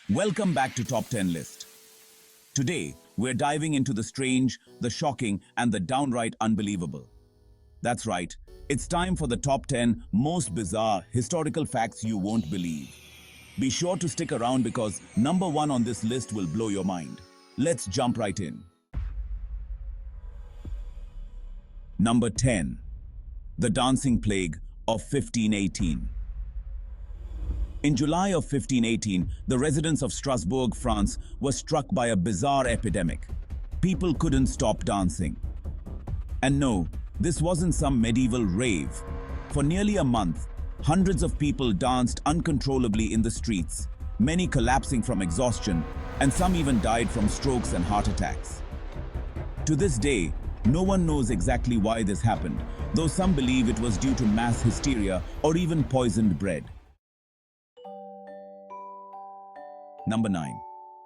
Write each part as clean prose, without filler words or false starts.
Welcome back to Top 10 List. Today, we're diving into the strange, the shocking, and the downright unbelievable. That's right, it's time for the top 10 most bizarre historical facts you won't believe. Be sure to stick around because number one on this list will blow your mind. Let's jump right in. Number 10. The Dancing Plague of 1518. In July of 1518, the residents of Strasbourg, France, were struck by a bizarre epidemic. People couldn't stop dancing. And no, this wasn't some medieval rave. For nearly a month, hundreds of people danced uncontrollably in the streets, many collapsing from exhaustion, and some even died from strokes and heart attacks. To this day, no one knows exactly why this happened, though some believe it was due to mass hysteria or even poisoned bread. Number 9.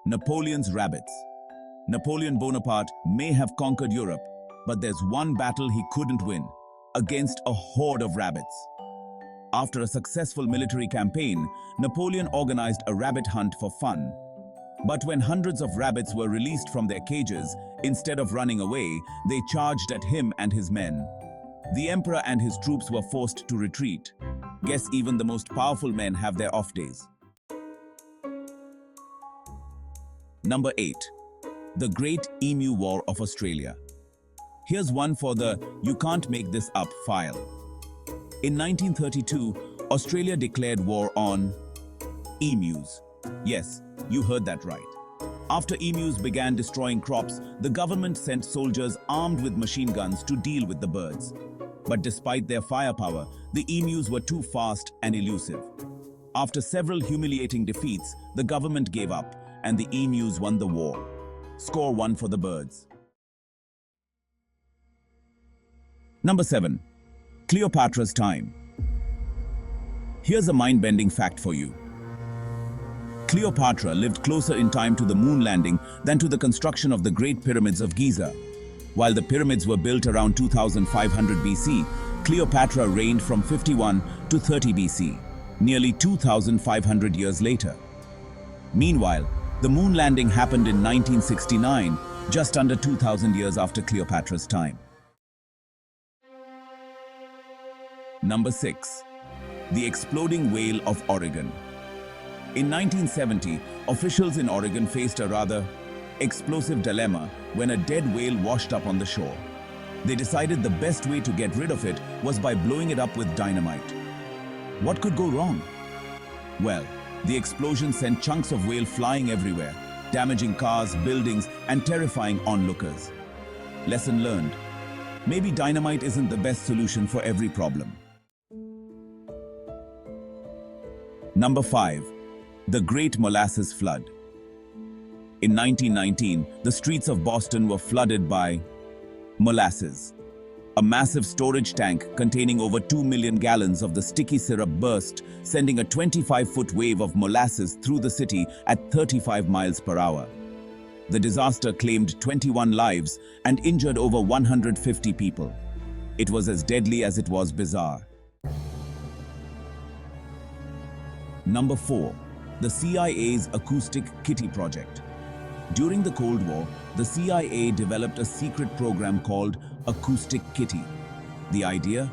Napoleon's rabbits. Napoleon Bonaparte may have conquered Europe, but there's one battle he couldn't win: against a horde of rabbits. After a successful military campaign, Napoleon organized a rabbit hunt for fun. But when hundreds of rabbits were released from their cages, instead of running away, they charged at him and his men. The emperor and his troops were forced to retreat. Guess even the most powerful men have their off days. Number 8. The Great Emu War of Australia. Here's one for the "you can't make this up" file. In 1932, Australia declared war on emus. Yes, you heard that right. After emus began destroying crops, the government sent soldiers armed with machine guns to deal with the birds. But despite their firepower, the emus were too fast and elusive. After several humiliating defeats, the government gave up, and the emus won the war. Score 1 for the birds. Number 7. Cleopatra's time. Here's a mind-bending fact for you. Cleopatra lived closer in time to the moon landing than to the construction of the Great Pyramids of Giza. While the pyramids were built around 2500 BC, Cleopatra reigned from 51 to 30 BC, nearly 2500 years later. Meanwhile, the moon landing happened in 1969, just under 2000 years after Cleopatra's time. Number 6. The Exploding Whale of Oregon. In 1970, officials in Oregon faced a rather explosive dilemma when a dead whale washed up on the shore. They decided the best way to get rid of it was by blowing it up with dynamite. What could go wrong? Well, the explosion sent chunks of whale flying everywhere, damaging cars, buildings, and terrifying onlookers. Lesson learned: maybe dynamite isn't the best solution for every problem. Number 5. The Great Molasses Flood. In 1919, the streets of Boston were flooded by molasses. A massive storage tank containing over 2 million gallons of the sticky syrup burst, sending a 25-foot wave of molasses through the city at 35 miles per hour. The disaster claimed 21 lives and injured over 150 people. It was as deadly as it was bizarre. Number 4. The CIA's Acoustic Kitty Project. During the Cold War, the CIA developed a secret program called Acoustic Kitty. The idea?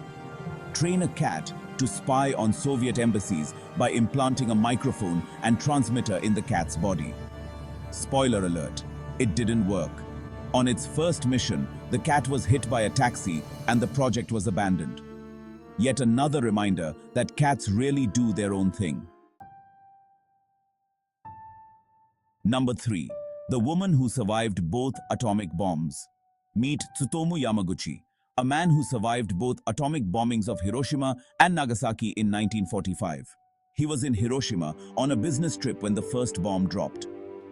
Train a cat to spy on Soviet embassies by implanting a microphone and transmitter in the cat's body. Spoiler alert, it didn't work. On its first mission, the cat was hit by a taxi and the project was abandoned. Yet another reminder that cats really do their own thing. Number 3. The woman who survived both atomic bombs. Meet Tsutomu Yamaguchi, a man who survived both atomic bombings of Hiroshima and Nagasaki in 1945. He was in Hiroshima on a business trip when the first bomb dropped.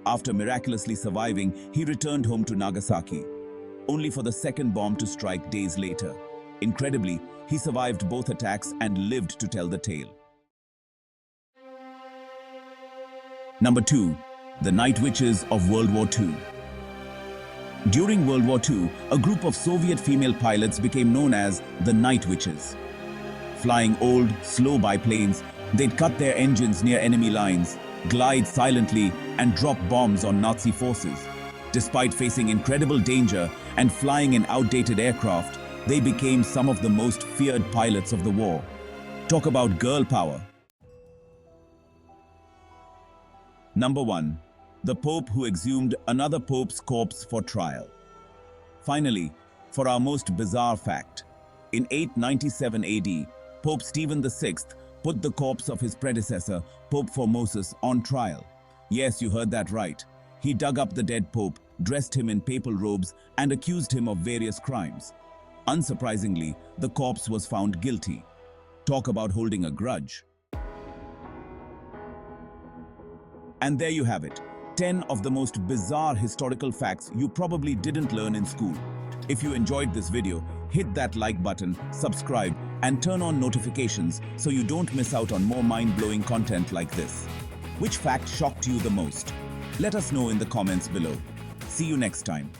After miraculously surviving, he returned home to Nagasaki, only for the second bomb to strike days later. Incredibly, he survived both attacks and lived to tell the tale. Number 2. The Night Witches of World War II. During World War II, a group of Soviet female pilots became known as the Night Witches. Flying old, slow biplanes, they'd cut their engines near enemy lines, glide silently, and drop bombs on Nazi forces. Despite facing incredible danger and flying in outdated aircraft, they became some of the most feared pilots of the war. Talk about girl power. Number 1. The Pope who exhumed another Pope's corpse for trial. Finally, for our most bizarre fact. In 897 AD, Pope Stephen VI put the corpse of his predecessor, Pope Formosus, on trial. Yes, you heard that right. He dug up the dead Pope, dressed him in papal robes, and accused him of various crimes. Unsurprisingly, the corpse was found guilty. Talk about holding a grudge. And there you have it, 10 of the most bizarre historical facts you probably didn't learn in school. If you enjoyed this video, hit that like button, subscribe, and turn on notifications so you don't miss out on more mind-blowing content like this. Which fact shocked you the most? Let us know in the comments below. See you next time.